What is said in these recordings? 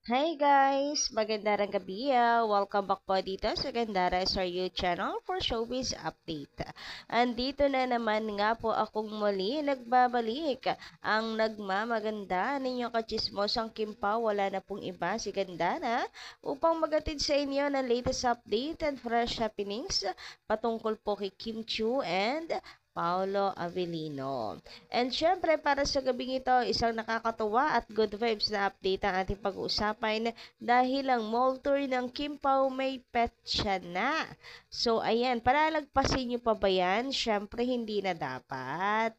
Hi guys! Magandang gabi. Welcome back po dito sa Gandara SRU channel for Showbiz Update. Andito na naman nga po akong muli nagbabalik ang nagmamaganda ninyong kachismosang Kimpa. Wala na pong iba si Gandara upang magatid sa inyo ng latest update and fresh happenings patungkol po kay Kim Chiu and Paolo Avellino. And syempre, para sa gabing ito, isang nakakatuwa at good vibes na update ang ating pag-uusapan dahil ang mall tour ng Kim Pao may petsa na. So, ayan, palalagpasin nyo pa ba yan? Syempre, hindi na dapat.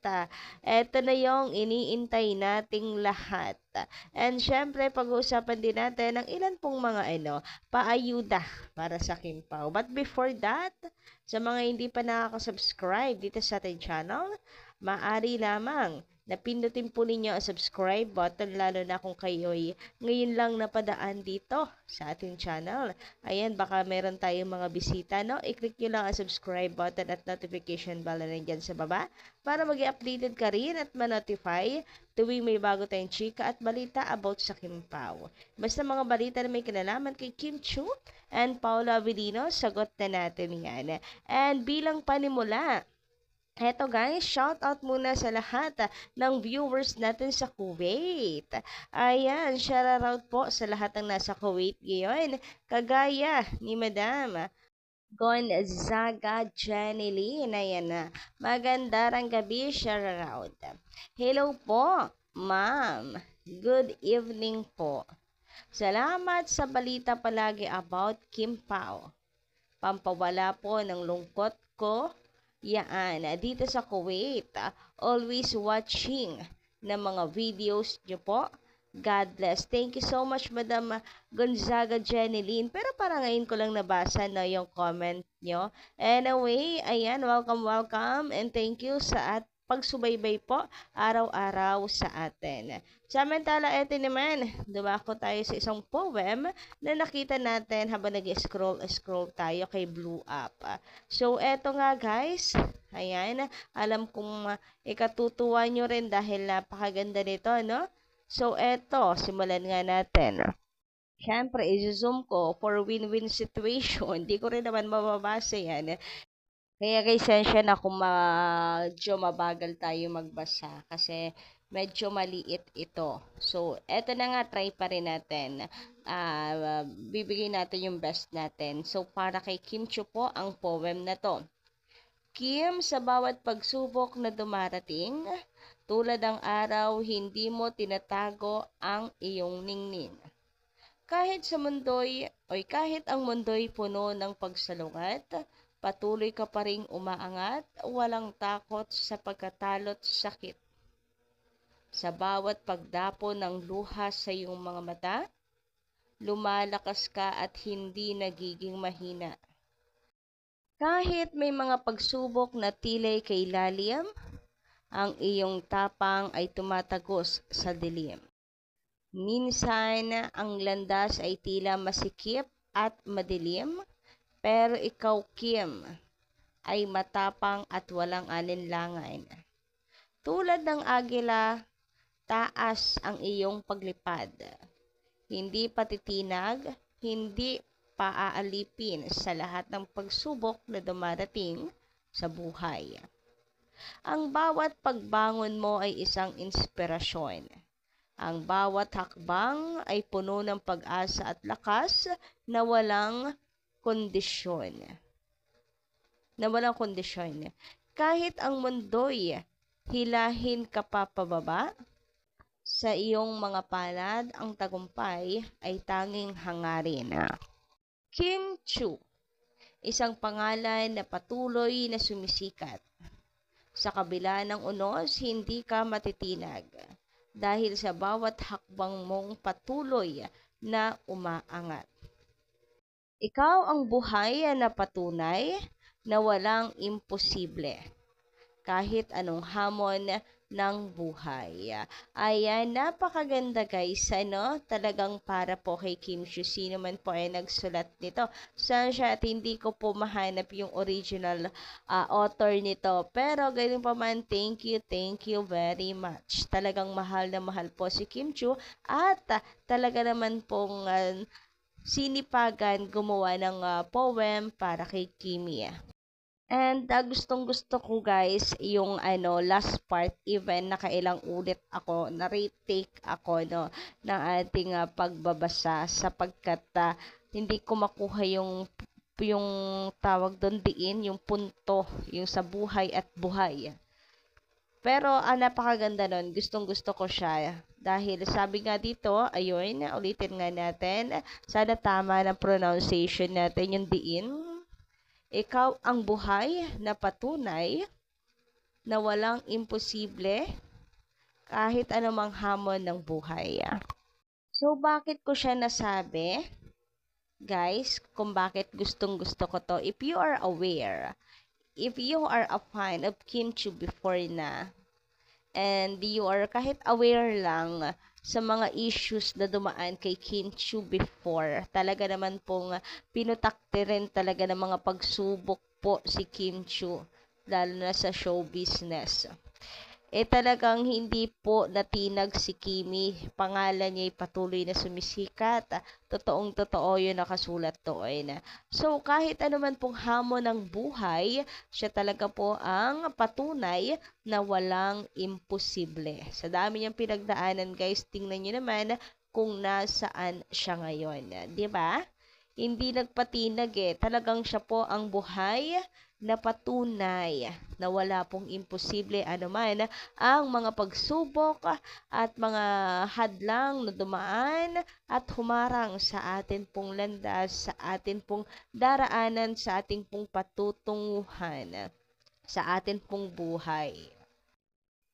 Eto na yung iniintay nating lahat. And syempre, pag-uusapan din natin ang ilan pong mga paayuda para sa Kim Pao. But before that, sa mga hindi pa nakaka-subscribe dito sa ating channel, maaari lamang na pindutin po ninyo ang subscribe button lalo na kung kayo'y ngayon lang napadaan dito sa ating channel. Ayan, baka meron tayong mga bisita, no? I-click nyo lang ang subscribe button at notification bell na nandyan sa baba para mag-updated ka rin at ma-notify tuwing may bago tayong chika at balita about sa Kim Pao. Basta mga balita na may kinalaman kay Kim Chiu and Paolo Avellino, sagot na natin yan. And bilang panimula, eto guys, shout out muna sa lahat ng viewers natin sa Kuwait. Ayan, shout out po sa lahat ng nasa Kuwait ngayon. Kagaya ni Madam Gonzaga Janilyn. Ayan na. Magandang gabi, shout out. Hello po, ma'am. Good evening po. Salamat sa balita palagi about Kim Pao. Pampawala po ng lungkot ko. Yan, dito sa Kuwait. Always watching ng mga videos nyo po. God bless. Thank you so much, Madam Gonzaga Janilyn. Pero para ngayon ko lang nabasa na yung comment nyo. Anyway, ayan, welcome and thank you sa pagsubaybay po araw-araw sa atin. Samantala, eto naman, dumako tayo sa isang poem na nakita natin habang nag-scroll tayo kay Blue Up. So, eto nga guys, ayan, alam kong ikatutuwa nyo rin dahil napakaganda nito, no? So, eto, simulan nga natin. Siyempre, i-zoom ko for win-win situation. Hindi ko rin naman mababasa yan. Kaya guys, sensya na kung medyo mabagal tayo magbasa kasi medyo maliit ito. So, eto na nga, try pa rin natin. Bibigay natin yung best natin. So, para kay Kim Chiu po ang poem na to. Kim, sa bawat pagsubok na dumarating, tulad ng araw, hindi mo tinatago ang iyong ningning. Kahit ang mundo'y puno ng pagsalungat, patuloy ka pa ring umaangat, walang takot sa pagkatalot sakit. Sa bawat pagdapo ng luha sa iyong mga mata, lumalakas ka at hindi nagiging mahina. Kahit may mga pagsubok na tila'y kay lalim, ang iyong tapang ay tumatagos sa dilim. Minsan, ang landas ay tila masikip at madilim, pero ikaw, Kim, ay matapang at walang alinlangan. Tulad ng agila, taas ang iyong paglipad. Hindi patitinag, hindi paaalipin sa lahat ng pagsubok na dumarating sa buhay. Ang bawat pagbangon mo ay isang inspirasyon. Ang bawat hakbang ay puno ng pag-asa at lakas na walang kondisyon. Kahit ang mundo'y hilahin ka pa pababa, sa iyong mga palad ang tagumpay ay tanging hangarin. Kim Chiu, isang pangalan na patuloy na sumisikat. Sa kabila ng unos, hindi ka matitinag dahil sa bawat hakbang mong patuloy na umaangat. Ikaw ang buhay na patunay na walang imposible. Kahit anong hamon ng buhay. Ayan, napakaganda guys, ano? Talagang para po kay Kim Chiu. Sino man po ay nagsulat nito. Saan siya at hindi ko po mahanap yung original author nito. Pero ganun pa man, thank you very much. Talagang mahal na mahal po si Kim Chiu at talaga naman pong sinipagan gumawa ng poem para kay Kimi. And gustong-gusto ko guys yung last part, even nakailang ulit ako na retake ako ng ating pagbabasa sapagkat hindi ko makuha yung tawag doon diin, yung punto, yung sa buhay at buhay. Pero napakaganda nun, gustong-gusto ko siya. Dahil sabi nga dito, ayun, ulitin nga natin, sana tama ng pronunciation natin yung diin. Ikaw ang buhay na patunay na walang imposible kahit anumang hamon ng buhay. So, bakit ko siya nasabi? Guys, kung bakit gustong-gusto ko to, if you are aware, if you are a fan of Kim Chiu before na, and you are kahit aware lang sa mga issues na dumaan kay Kim Chiu before, talaga naman pong pinutakte rin talaga ng mga pagsubok po si Kim Chiu, lalo na sa show business. Talagang hindi po natinag si Kimi. Pangalan niya ay patuloy na sumisikat. Totoong-totoo yun nakasulat doon. So, kahit anuman pong hamon ng buhay, siya talaga po ang patunay na walang imposible. Sa dami niyang pinagdaanan, guys, tingnan niyo naman kung nasaan siya ngayon. Diba? Hindi nagpatinag Talagang siya po ang buhay na patunay na wala pong imposible anuman ang mga pagsubok at mga hadlang na dumaan at humarang sa atin pong landas, sa atin pong daraanan, sa ating pong patutunguhan, sa atin pong buhay.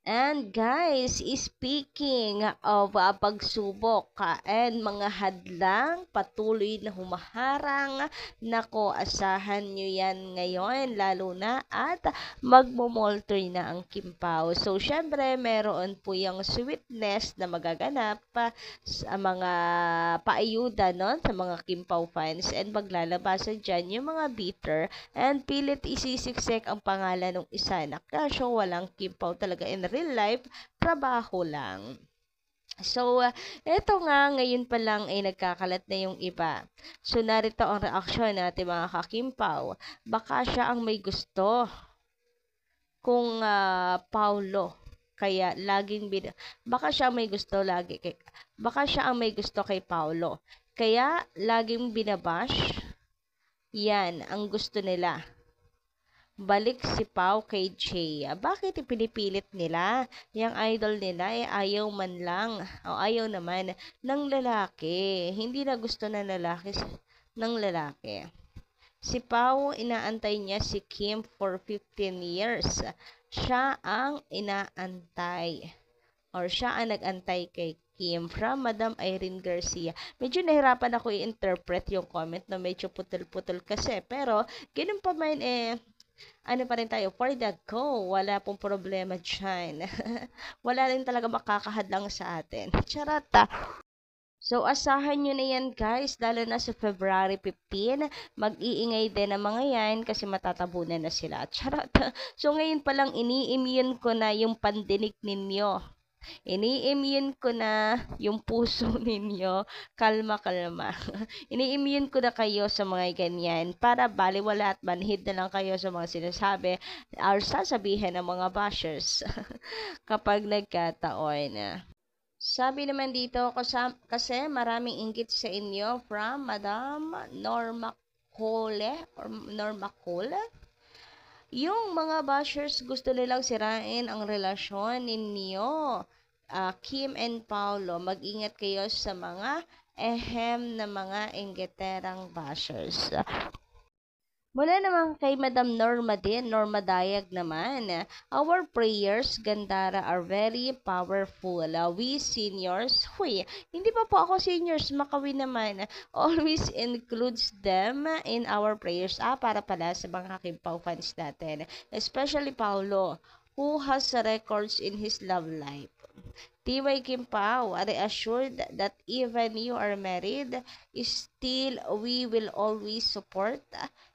And guys, speaking of pagsubok and mga hadlang, patuloy na humaharang, nako, asahan nyo yan ngayon, lalo na at magmomoltoy na ang Kimpaw. So, syempre, meron po yung sweetness na magaganap sa mga paayuda sa mga Kimpaw fans and maglalabasan dyan yung mga bitter and pilit isisiksik ang pangalan ng isa na kasyo walang Kimpaw talaga in real life, trabaho lang. So, eto nga, ngayon pa lang ay nagkakalat na yung iba. So, narito ang reaksyon natin mga kakimpaw. Baka siya ang may gusto kung Paulo. Kaya laging baka siya ang may gusto baka siya ang may gusto kay Paulo. Kaya laging binabash. Yan ang gusto nila. Balik si Pau kay Jay. Bakit ipinipilit nila? Yang idol nila ayaw man lang o ayaw naman ng lalaki. Hindi na gusto ng lalaki ng lalaki. Si Pau, inaantay niya si Kim for 15 years. Siya ang inaantay. Or siya ang nag-antay kay Kim from Madam Irene Garcia. Medyo nahirapan ako i-interpret yung comment na medyo putol-putol kasi. Pero, ganun pa man ano pa rin tayo, for the go, wala pong problema dyan. Wala rin talaga makakahadlang sa atin. Charata. So, asahan nyo na yan guys, lalo na sa February 15, mag-iingay din ang mga yan kasi matatabunan na sila. Charata. So, ngayon palang ini-immune ko na yung pandinig ninyo. Ini-immune ko na yung puso ninyo. Kalma. Ini-immune ko na kayo sa mga ganyan para baliwala at manhid na lang kayo sa mga sinasabi or sasabihin ng mga bashers kapag nagkataon. Sabi naman dito kasi maraming inggit sa inyo from Madam Norma Cole or Norma Cole. Yung mga bashers gusto nilang sirain ang relasyon ninyo. Kim and Paulo, mag-ingat kayo sa mga na mga inggeterang bashers. Mula naman kay Madam Norma Dayag naman, our prayers, Gandara, are very powerful. We seniors, hindi pa po ako seniors, Makawi naman, always includes them in our prayers. Para pala sa mga Kimpaw fans natin, especially Paulo. who has records in his love life. Tibay Kimpao, reassured that even you are married, still we will always support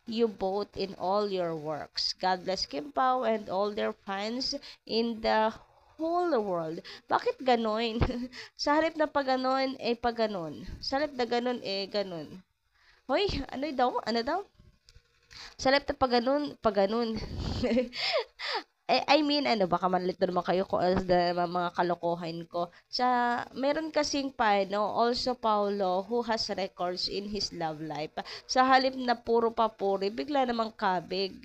you both in all your works. God bless Kimpao and all their fans in the whole world. Bakit ganon? Sa halip na pag ganon, eh pag ganon. Sa halip na ganon, eh ganon. Hoy, ano daw? Ano daw? Sa halip na pag ganon. I mean, ano, baka manlito naman kayo kung ano na mga kalokohan ko. Meron kasing paano, also Paulo, who has records in his love life. Sa halip na puro papuri, bigla namang kabig.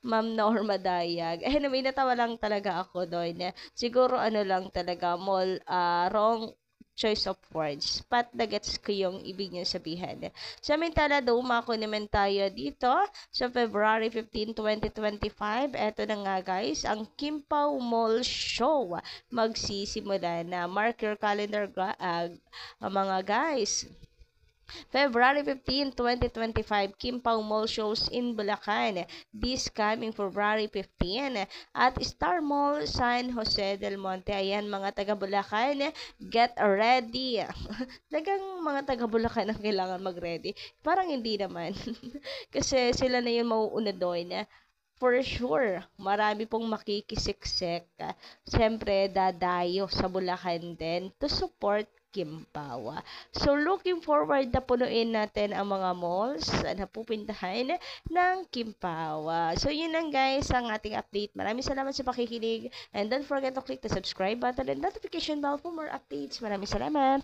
Ma'am Norma Dayag. Anyway, natawa lang talaga ako doon. Siguro ano lang talaga, wrong choice of words. Pat na gets ko yung ibig niya sabihin. Samantala, dumako naman tayo dito sa February 15, 2025. Eto na nga guys, ang Kimpao Mall Show magsisimula na. Mark your calendar mga guys. February 15, 2025, Kimpao Mall shows in Bulacan. This coming February 15. At Star Mall, San Jose del Monte. Ayan, mga taga Bulacan, get ready. Dagang mga taga Bulacan ang kailangan mag-ready. Parang hindi naman. Kasi sila na yung mauuna doon. For sure, marami pong makikisiksik. Siyempre, dadayo sa Bulacan din to support Kimpao. So, looking forward na punuin natin ang mga malls na pupintahan ng Kimpao. So, yun lang guys ang ating update. Maraming salamat sa pakikinig and don't forget to click the subscribe button and notification bell for more updates. Maraming salamat!